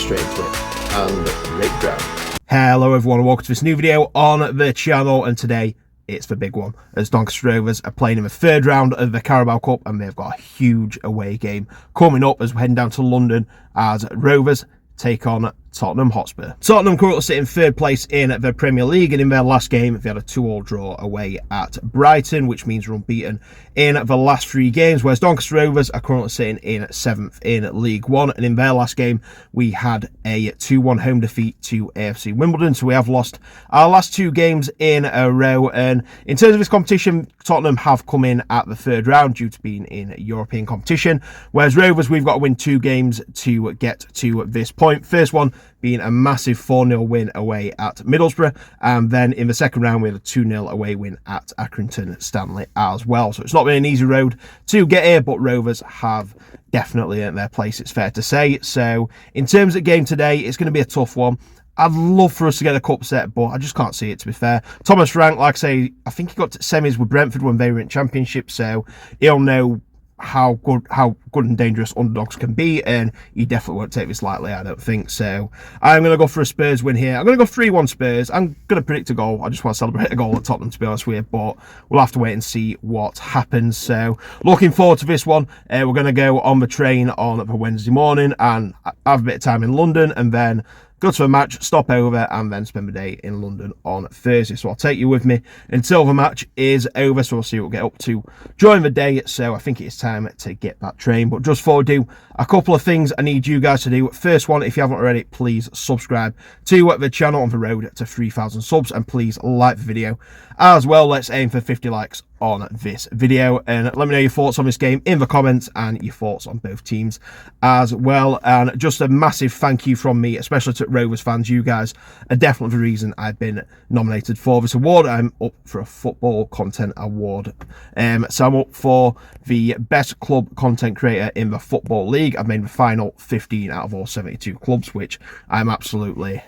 straight into it and rate ground. Hello everyone and welcome to this new video on the channel, and today it's the big one as Doncaster Rovers are playing in the third round of the Carabao Cup, and they've got a huge away game coming up as we're heading down to London as Rovers take on Tottenham Hotspur. Tottenham currently sit in third place in the Premier League, and in their last game they had a 2-2 draw away at Brighton, which means they're unbeaten in the last 3 games, whereas Doncaster Rovers are currently sitting in 7th in League One, and in their last game we had a 2-1 home defeat to AFC Wimbledon, so we have lost our last 2 games in a row. And in terms of this competition, Tottenham have come in at the third round due to being in European competition, whereas Rovers, we've got to win 2 games to get to this point. First one being a massive 4-0 win away at Middlesbrough, and then in the second round we had a 2-0 away win at Accrington Stanley as well. So it's not been an easy road to get here, but Rovers have definitely earned their place, it's fair to say. So in terms of game today, it's going to be a tough one. I'd love for us to get a cup set, but I just can't see it, to be fair. Thomas Frank, like I say, I think he got to semis with Brentford when they were in Championship, so he'll know how good and dangerous underdogs can be, and he definitely won't take this lightly, I don't think. So I'm going to go for a Spurs win here. I'm going to go 3-1 Spurs. I'm going to predict a goal. I just want to celebrate a goal at Tottenham, to be honest with you, but we'll have to wait and see what happens. So looking forward to this one. We're going to go on the train on the Wednesday morning and have a bit of time in London, and then go to a match, stop over, and then spend the day in London on Thursday. So I'll take you with me until the match is over, so we'll see what we'll get up to during the day. So I think it's time to get that train. But just before I do, a couple of things I need you guys to do. First one, if you haven't already, please subscribe to the channel on the road to 3,000 subs, and please like the video as well. Let's aim for 50 likes on this video, and let me know your thoughts on this game in the comments and your thoughts on both teams as well. And just a massive thank you from me, especially to Rovers fans. You guys are definitely the reason I've been nominated for this award. I'm up for a football content award, so I'm up for the best club content creator in the Football League. I've made the final 15 out of all 72 clubs, which I'm absolutely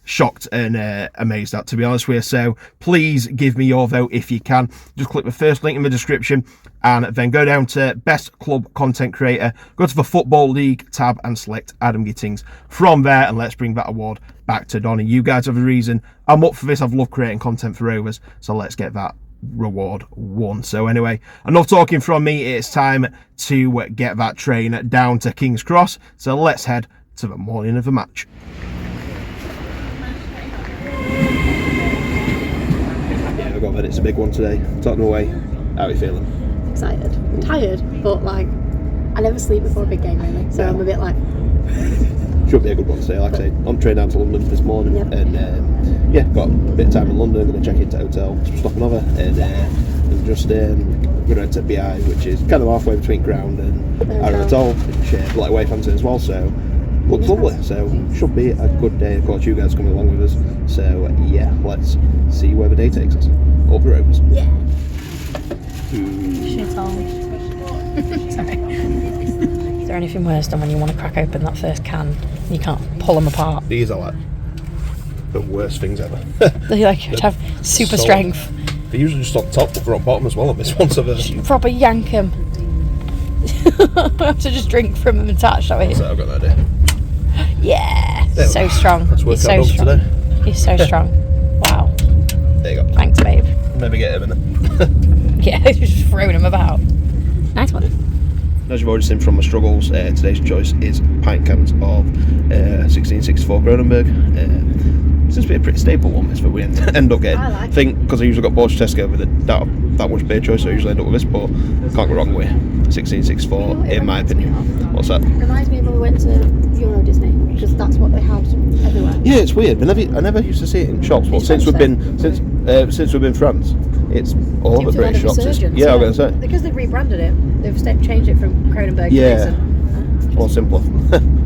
shocked and amazed at, to be honest with you. So please give me your vote if you can. Just click the first link in the description and then go down to best club content creator, go to the Football League tab and select Adam Gittings from there, and let's bring that award back to Donny. You guys are the reason I'm up for this. I've loved creating content for Rovers, so let's get that reward won. So anyway, enough talking from me. It's time to get that train down to King's Cross, so let's head to the morning of the match. Yeah, I've got that. It's a big one today. Tottenham away. How are you feeling? Excited. I'm tired, but like I never sleep before a big game really, so yeah. I'm a bit like should be a good one today. Like I say, on train down to London this morning, yep. And yeah, got a bit of time in London. Going to check into a hotel, stopping over, and just going to head to BI, which is kind of halfway between ground and our hotel, which like away fans as well. So looks lovely. So should be a good day. Of course, you guys coming along with us. So yeah, let's see where the day takes us. Up the Rovers. Yeah. Shit on. Sorry. Is there anything worse than when you want to crack open that first can and you can't pull them apart? These are like the worst things ever. They like have super strength. They're usually just on top, but they're on bottom as well on this one. So proper yank them. I have to just drink from them attached. I've got an idea. Yeah, so strong. You're so strong. Today. You're so strong. Wow. There you go. Thanks, babe. Maybe get him in it. Yeah, just throwing them about. Nice one. As you've already seen from my struggles, today's choice is pint cans of 1664 Kronenberg. Seems to be a pretty staple one, this, but we end up getting. I think because I usually got Borch Tesco with that much beer choice, so I usually end up with this, but can't go wrong with 1664 in my opinion. What's that? Reminds me of when we went to Euro Disney, because that's what they had everywhere. Yeah, it's weird. I never used to see it in shops, but since we've been in France, it's all over British shops. Yeah, I'm going to say. Because they've rebranded it, they've changed it from Kronenberg to this. Or simpler.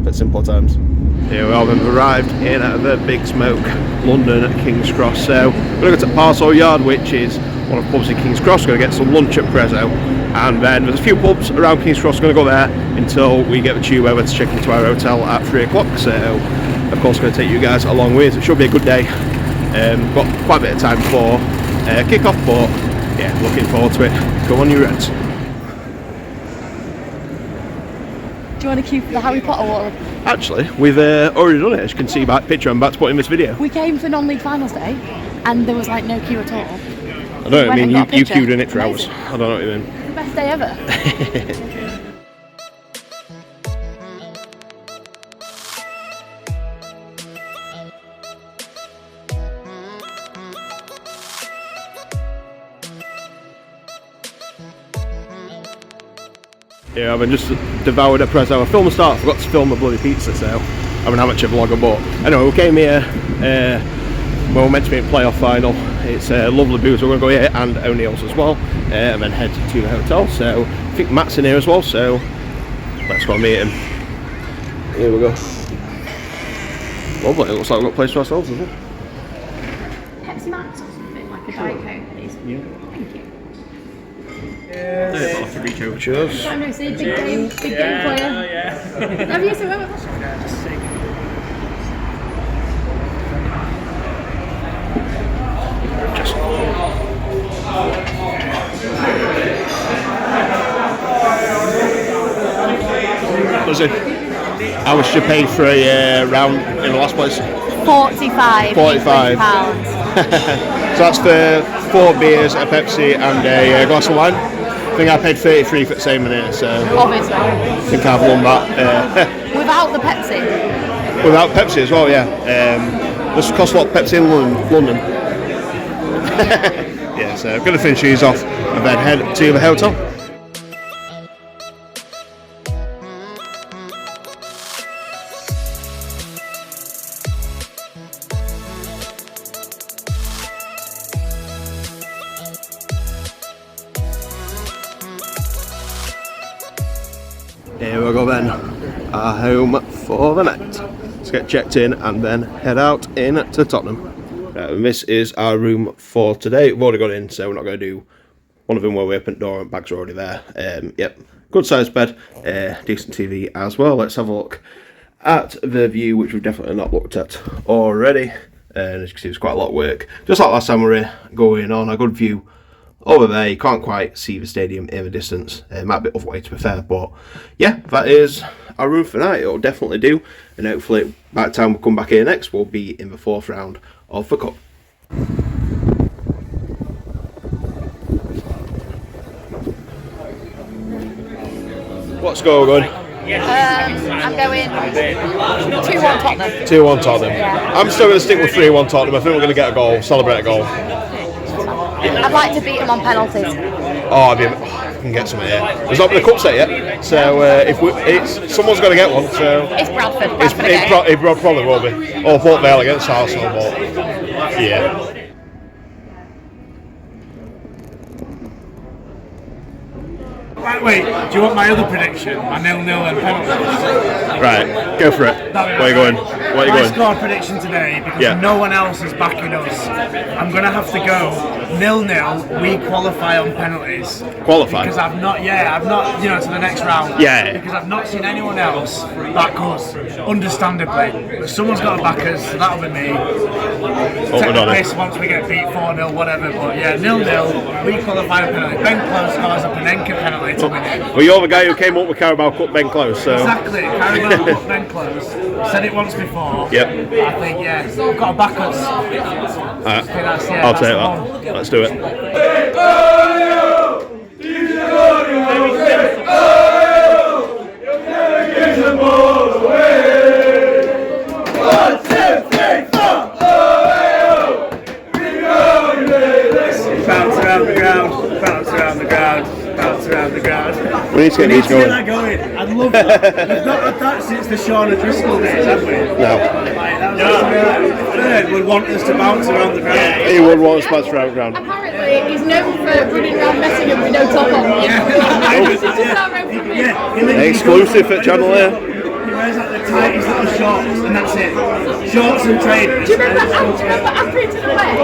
At simpler times. Here we are, we've arrived in at the Big Smoke, London at King's Cross. So we're going to go to Parsole Yard, which is one of the pubs in King's Cross. We're going to get some lunch at Prezzo, and then there's a few pubs around King's Cross. We're going to go there until we get the tube over to check into our hotel at 3 o'clock. So of course we're going to take you guys along with us. It should be a good day. Got quite a bit of time for kick-off, but yeah, looking forward to it. Go on, you Reds. Do you want to queue for the Harry Potter wall? Actually, we've already done it. As you can see by the picture I'm about to put in this video. We came for non-league finals day, and there was like no queue at all. I don't know, I mean, you picture. queued in it for Amazing. hours. I don't know what you mean. The best day ever. Yeah, I've just devoured a prezzo. I filmed the start, I forgot to film the bloody pizza, so I haven't had much of a vlogger, but anyway, we came here, well, we're meant to be in playoff final. It's lovely booze, we're going to go here and O'Neill's as well, and then head to the hotel. So I think Matt's in here as well, so let's go and meet him. Here we go. Lovely, it looks like we've got a place to ourselves, doesn't it? Pepsi Max or something, like a Diet Coke, please. Yeah. Thank you. Cheers. Time no see, big game for you. Have you seen it? Was it? How much did you pay for a round in the last place? 45. 45. £45. So that's for 4 beers, a Pepsi and a glass of wine. I think I paid 33 for the same in here, so Obviously. I think I've won that. Without the Pepsi. Without Pepsi as well, yeah. This costs a lot of Pepsi in London. Yeah, so I'm going to finish these off and then head to the hotel. Here we go then, our home for the night. Let's get checked in and then head out in to Tottenham. Right, and this is our room for today. We've already got in, so we're not going to do one of them where we open the door and bags are already there. Yep, good sized bed, decent TV as well. Let's have a look at the view, which we've definitely not looked at already. And as you can see, it's quite a lot of work. Just like last time we were going on, a good view over there. You can't quite see the stadium in the distance. It might be off way to be fair, but yeah, that is our room for night. It'll definitely do, and hopefully by the time we come back here next, we'll be in the 4th round of the cup. What's going? I'm going 2-1 Tottenham. 2-1 Tottenham. Yeah. I'm still going to stick with 3-1 Tottenham. I think we're going to get a goal, celebrate a goal. I'd like to beat them on penalties. Oh, I can get some here. There's not been a cup set yet, so someone's got to get one. So It's Bradford. It probably will be. Or Port Vale against Arsenal, but yeah. Wait, do you want my other prediction? My 0-0 and penalties? Right, go for it. Where are you going? My score prediction today, because no one else is backing us, I'm going to have to go 0-0, we qualify on penalties. Qualify? Because I've not, to the next round. Yeah. Because I've not seen anyone else back us, understandably. But someone's got to back us, so that'll be me. Take the piss once we get beat 4-0, whatever. But yeah, 0-0, we qualify on penalty. Ben Close scores a Panenka penalty to win it. Well, you're the guy who came up with Carabao Cup, Ben Close, so... Exactly, Carabao Cup, Ben Close. Said it once before. Yep. I think, we've got to back us. I'll take that. Let's do it. Bounce around the ground, bounce around the ground, bounce around the ground. We need to get these going. I'd love that. We've not had that since the Shaun O'Driscoll days, have we? No. Ferd would want us to bounce around the ground. He would want us to bounce around the ground. Apparently, he's known for running around messing up with no top on. Exclusive at Channel here. He wears like the tightest little shorts, and that's it. Shorts and trainers. Do you remember after into the way,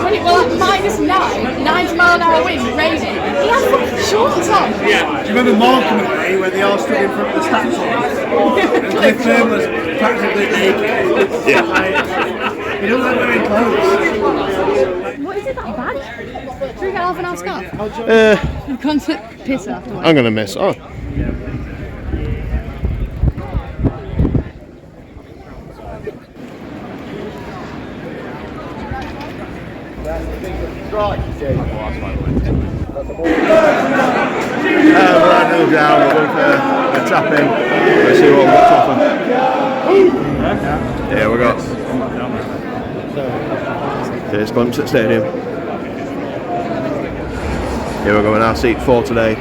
when it was like -9, 90-mile-an-hour wind, raining, he had fucking shorts on? Yeah. Do you remember Morecambe away, where they all stood in front of the statue? And Cliff Burn was practically naked. Yeah. He doesn't have wearing clothes. What is it that bad? Should we get half an hour scarf? Concert piss afterwards. I'm going to miss. Oh. We're at the ground, we're going for a tap in. Let's see what we've got to offer. Yeah, we got. Here's glimpse at stadium. Here we're going our seat 4 today.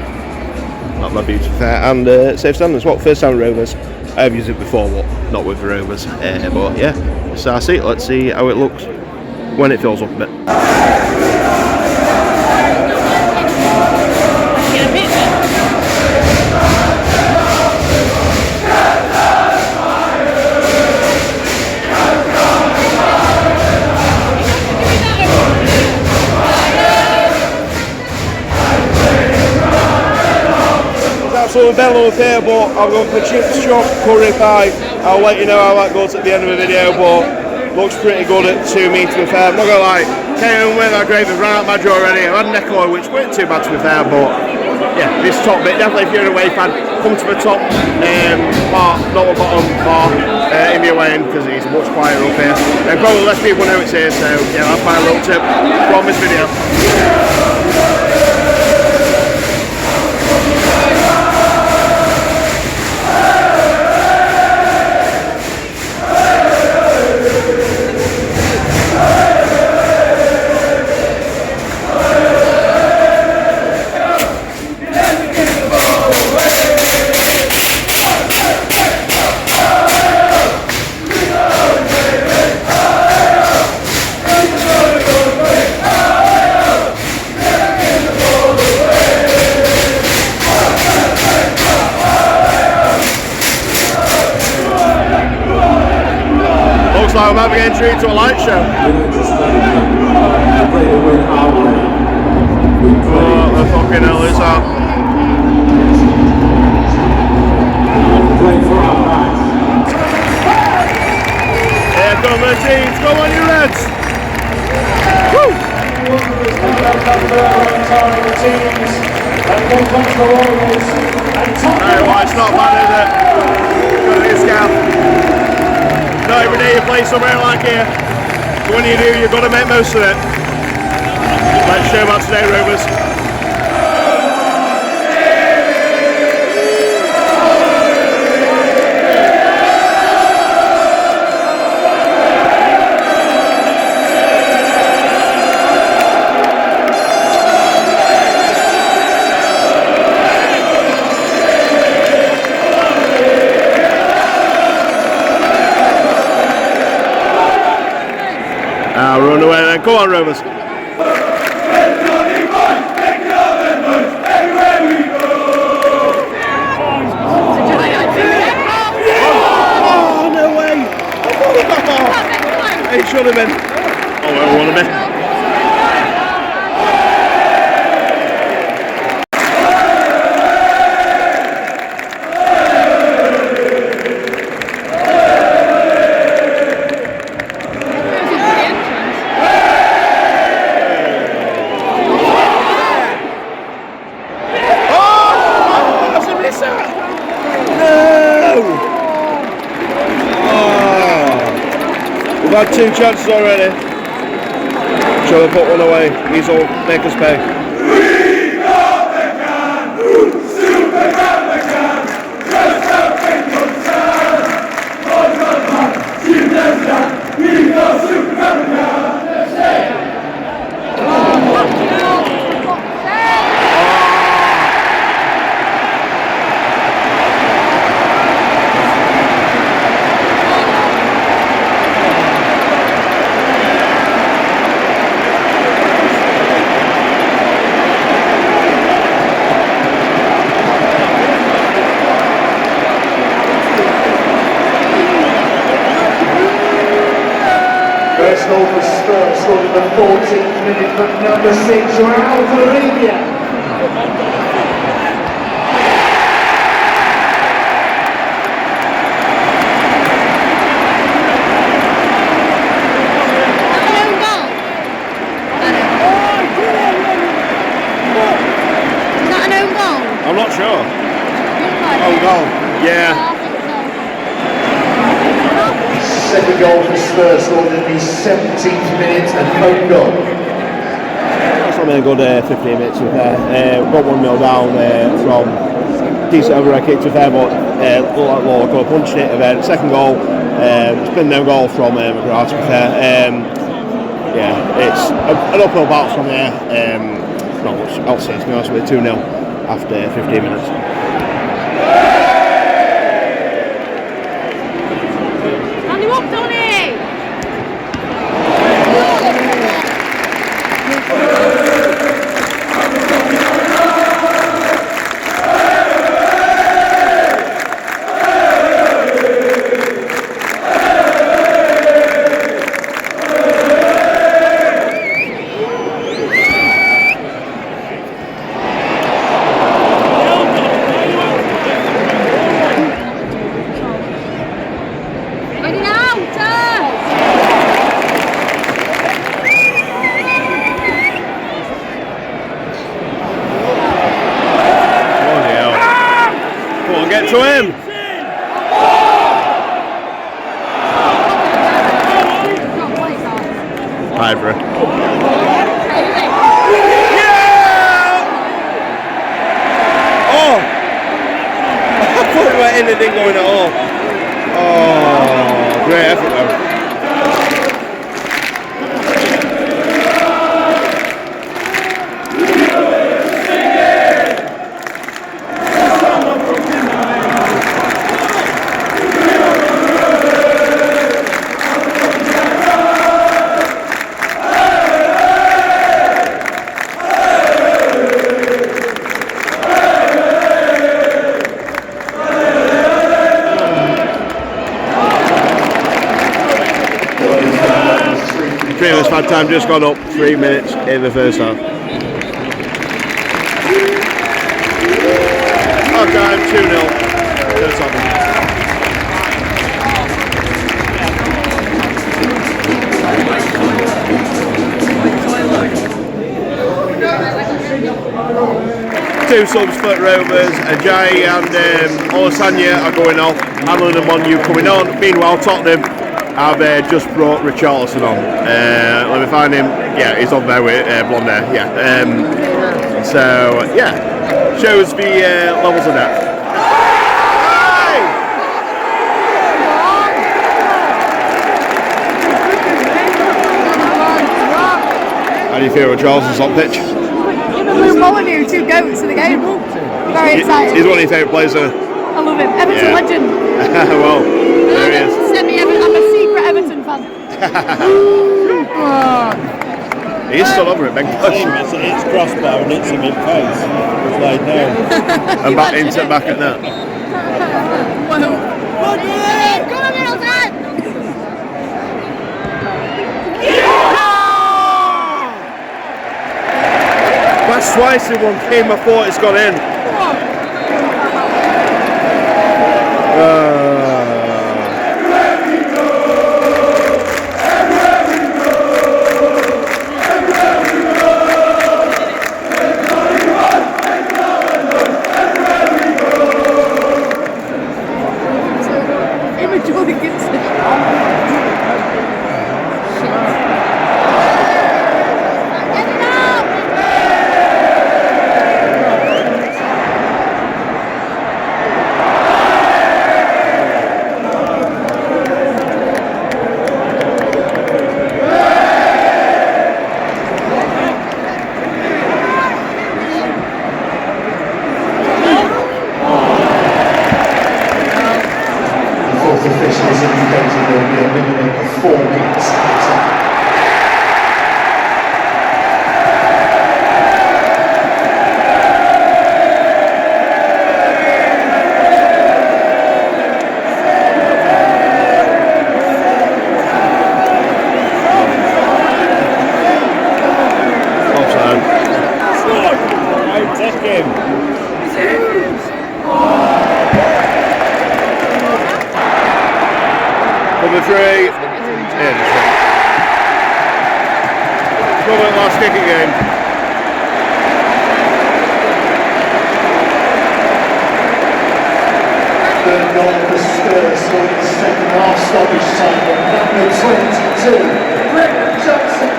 Not my beauty fair and safe standards. What, first time Rovers? I have used it before, but not with the Rovers. But yeah, it's our seat. Let's see how it looks when it fills up a bit. Absolutely bellow up here, but I'm going for chips, chop, curry pie. I'll let you know how that goes at the end of the video, but looks pretty good at 2 me to be fair. I'm not gonna lie, came in with that gravy, ran out my jaw already. I had neck oil, which weren't too bad to be fair, but yeah, this top bit, definitely if you're an away fan, come to the top part, not the bottom part, in the away end, because it's much quieter up here. And probably less people know it's here, so yeah, that's my little tip from this video. Looks like we might be getting treated to a light show. What the fucking hell is that? Here come the teams, come on you Reds! Woo! Hey, well, it's not bad, is it? Gotta be a scam. Not every day you play somewhere like here, so when you do, you've got to make most of it. Let's show about today, Rovers. Run away then, come on Rovers. Oh, no way! It should have been. Oh, well, it would have been. We've had 2 chances already. Shall we put one away? These all make us pay. We got the can! Super got the can! Just something good time! Oh, God, man! You never can! We got super got the can! Let's say it! First goal for Spurs, scored in the 14th minute from number 6, Groundhopping. I'm not sure. Oh, goal. Yeah. Second goal for Spurs, scored in the 17th minute and home goal. not been a good 15 minutes to be fair. Got 1-0 down from decent overhead kick to be fair, but looked like Law could have punched it. The second goal, it's been no goal from McGrath to be fair. Yeah, it's an uphill battle from here. Not much else to be honest with you. 2-0 after 15 minutes. Stand him up, Donny! To him! Ivory. Yeah! Oh! I thought we went in and didn't go in at all. Oh, great effort though. Time just gone up 3 minutes in the first half. Half time 2-0. Two subs for Rovers, Ajayi and Olasanya are going off. Hamlin and Monu coming on. Meanwhile, Tottenham have just brought Richarlison on. Let me find him. Yeah, he's on there with blonde hair. Yeah. So yeah, shows the levels of depth. How do you feel with Richarlison's on pitch? Molyneux, 2 goats in the game. Very excited. He's one of your favourite players, though. I love him. Everton legend. Well, there he is. I'm a secret Everton fan. He's still over it, Ben. It's crossbar and it's him in face. It's laid down. And back into back at that. That's twice in one game. I thought it's gone in. Officials indicated there will be a minimum of 4 minutes. Number 3. Probably last kick of game. The Spurs scored the second half stoppage time of number 22, Rick Johnson.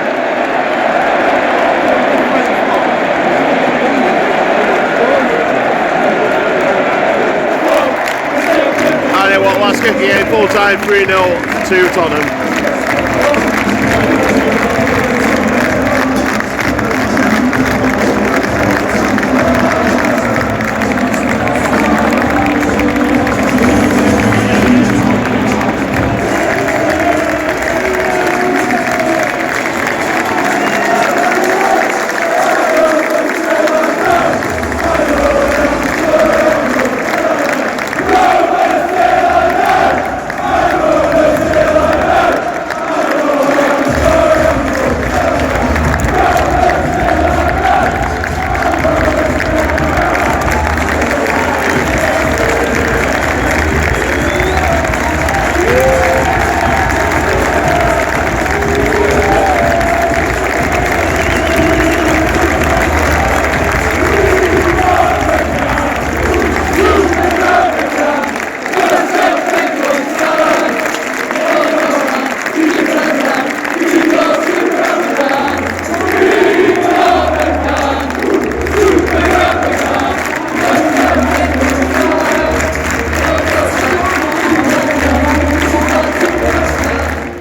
58 full time, 3-0 to Tottenham.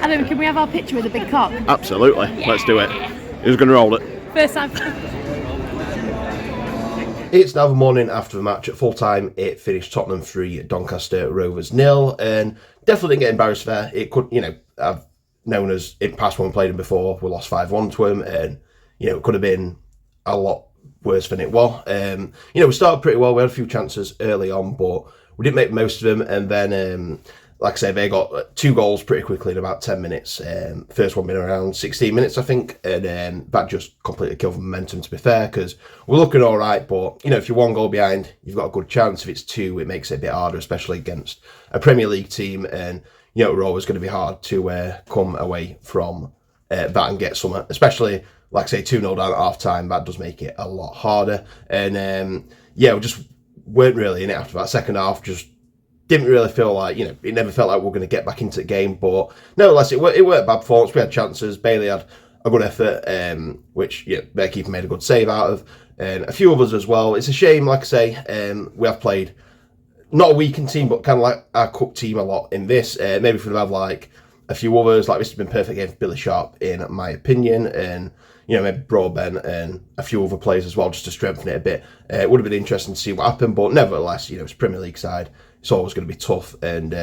Adam, can we have our picture with a big cock? Absolutely, let's do it. Who's going to roll it? First time. It's now the morning after the match. At full time, it finished Tottenham 3, Doncaster Rovers 0, and definitely didn't get embarrassed there. It could, I've known as in past when we played them before, we lost 5-1 to them, and it could have been a lot worse than it was. We started pretty well. We had a few chances early on, but we didn't make most of them, and then like I say, they got 2 goals pretty quickly in about 10 minutes. First one being around 16 minutes, I think, and that just completely killed the momentum, to be fair, because we're looking all right, but, if you're 1 goal behind, you've got a good chance. If it's 2, it makes it a bit harder, especially against a Premier League team, and, we're always going to be hard to come away from that and get something, especially, like I say, 2-0 down at half-time. That does make it a lot harder, and, we just weren't really in it after that second half. Just didn't really feel like, it never felt like we were going to get back into the game. But nevertheless, it weren't bad performance. We had chances. Bailey had a good effort, which their keeper made a good save out of, and a few others as well. It's a shame, like I say, we have played not a weakened team, but kind of like our cup team a lot in this. Maybe if we'd have like a few others, like this has been perfect game for Billy Sharp, in my opinion, and maybe Broadbent and a few other players as well, just to strengthen it a bit. It would have been interesting to see what happened, but nevertheless, it's Premier League side. It's always going to be tough, and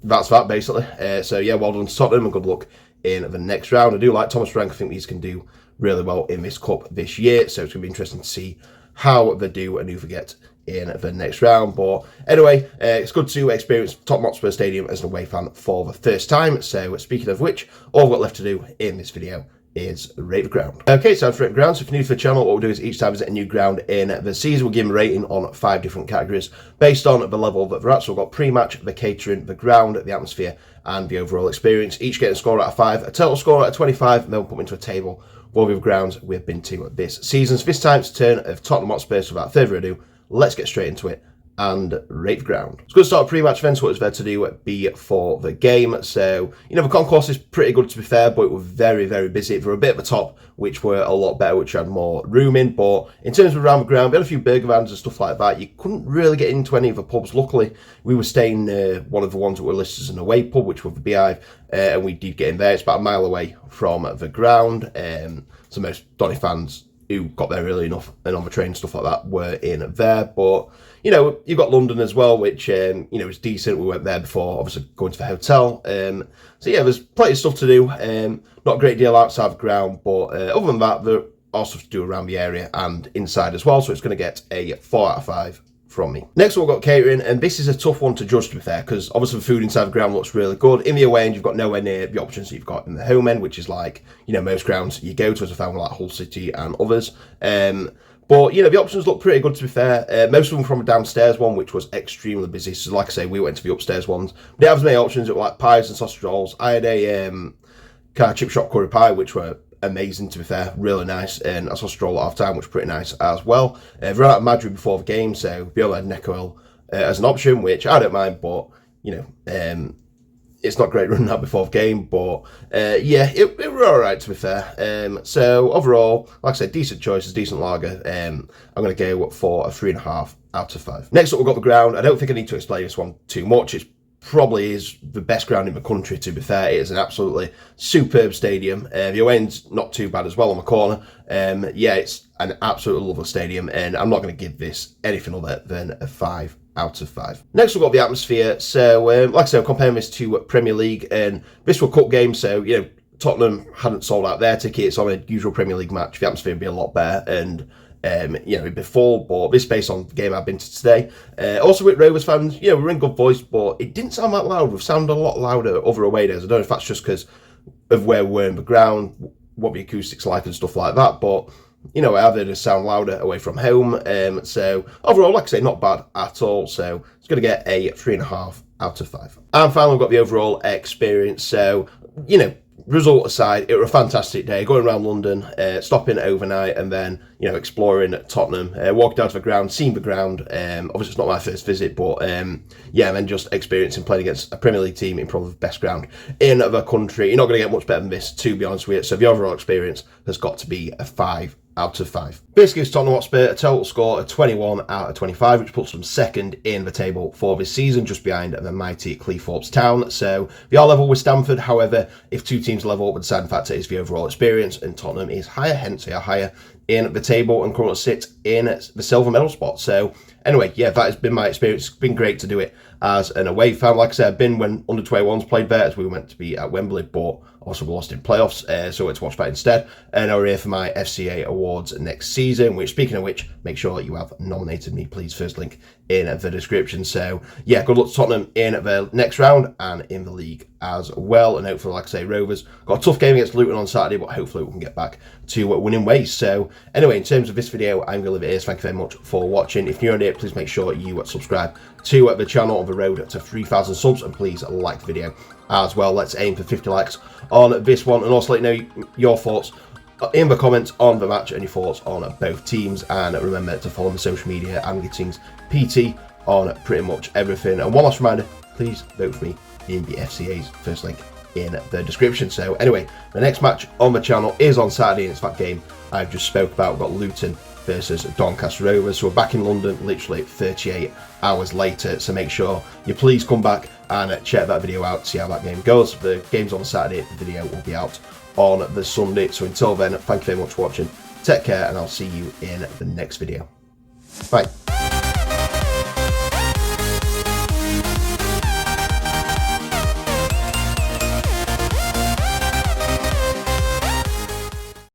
that's that basically. Well done to Tottenham, and good luck in the next round. I do like Thomas Frank. I think these can do really well in this cup this year, so it's going to be interesting to see how they do and who they get in the next round. But anyway, it's good to experience Tottenham Hotspur Stadium as an away fan for the first time. So speaking of which, all we've got left to do in this video is rate the ground. Okay, so for rate the ground, so if you're new to the channel, what we'll do is each time visit a new ground in the season, we'll give them a rating on 5 different categories based on the level that they're at. So we've got pre-match, the catering, the ground, the atmosphere, and the overall experience. Each getting a score out of 5, a total score out of 25, and then we'll put them into a table of all the grounds we've been to this season. So this time it's the turn of Tottenham Hotspur, so without further ado, let's get straight into it and rate the ground. It's good to start pre-match events. What was there to do before the game? So, the concourse is pretty good, to be fair, but it was very, very busy. There were a bit at the top, which were a lot better, which had more room in. But in terms of around the ground, we had a few burger vans and stuff like that. You couldn't really get into any of the pubs. Luckily, we were staying one of the ones that were listed as an away pub, which was the Beehive, and we did get in there. It's about a mile away from the ground. So most Donny fans who got there early enough and on the train, stuff like that, were in there. But you've got London as well, which is decent. We went there before, obviously going to the hotel. There's plenty of stuff to do. Not a great deal outside the ground, but other than that, there are stuff to do around the area and inside as well. So it's going to get a 4 out of 5 from me. Next we've got catering, and this is a tough one to judge, to be fair, because obviously the food inside the ground looks really good. In the away end, you've got nowhere near the options that you've got in the home end, which is like, most grounds you go to, as I found, like Hull City and others. But, the options look pretty good, to be fair. Most of them from a downstairs one, which was extremely busy. So, like I say, we went to the upstairs ones. We didn't have as many options. It were like pies and sausage rolls. I had a kind of chip shop curry pie, which were amazing, to be fair, really nice, and a sausage roll at half time, which was pretty nice as well. We ran out of Madrid before the game, so we only had neck oil as an option, which I don't mind, but it's not great running out before the game, but yeah, it were alright to be fair. So overall, like I said, decent choices, decent lager. I'm going to go for a 3.5 out of 5. Next up, we've got the ground. I don't think I need to explain this one too much. It's probably is the best ground in the country, to be fair. It is an absolutely superb stadium. The away end's not too bad as well on the corner. Yeah, it's an absolutely lovely stadium, and I'm not going to give this anything other than a 5 out of 5. Next we've got the atmosphere. So like I said, I'm comparing this to Premier League, and this was a cup game, so you know, Tottenham hadn't sold out their tickets on a usual Premier League match. The atmosphere would be a lot better, and you know, before, but this based on the game I've been to today. Also with Rovers fans, you know, we're in good voice, but it didn't sound that loud. We've sounded a lot louder other away days. I don't know if that's just because of where we were in the ground, what the acoustics like and stuff like that, but you know, I have heard it sound louder away from home. So overall, like I say, not bad at all. So it's going to get a 3.5 out of 5. And finally, we've got the overall experience. So, you know, result aside, it was a fantastic day going around London, stopping overnight, and then, you know, exploring Tottenham, walking down to the ground, seeing the ground. Obviously it's not my first visit, but yeah, and then just experiencing playing against a Premier League team in probably the best ground in the country. You're not going to get much better than this, to be honest with you. So the overall experience has got to be a 5 out of 5. This gives Tottenham Hotspur a total score of 21 out of 25, which puts them second in the table for this season, just behind the mighty Cleethorpes Town. So they are level with Stamford. However, if two teams level up, the deciding factor is the overall experience, and Tottenham is higher, hence they are higher in the table and currently sit in the silver medal spot. So anyway, yeah, that has been my experience. It's been great to do it as an away fan. Like I said, I've been when under 21s played there, as we were meant to be at Wembley, but also we lost in playoffs, so I went to watch that instead. And I'm here for my FCA awards next season, which, speaking of which, make sure that you have nominated me, please. First link in the description. So yeah, good luck to Tottenham in the next round and in the league as well. And hopefully, like I say, Rovers got a tough game against Luton on Saturday, but hopefully we can get back to winning ways. So anyway, in terms of this video, I'm going to leave it here. Thank you very much for watching. If you're new here, please make sure you subscribe to the channel on the road to 3,000 subs, and please like the video as well. Let's aim for 50 likes on this one, and also let me know your thoughts in the comments on the match and your thoughts on both teams. And remember to follow my social media and Gittings PT on pretty much everything. And one last reminder, please vote for me in the FCA's, first link in the description. So anyway, the next match on the channel is on Saturday, and it's that game I've just spoke about. We've got Luton versus Doncaster Rovers. So we're back in London literally 38 hours later, so make sure you please come back and check that video out, see how that game goes. The game's on Saturday, the video will be out on the Sunday. So until then, thank you very much for watching, take care, and I'll see you in the next video. Bye.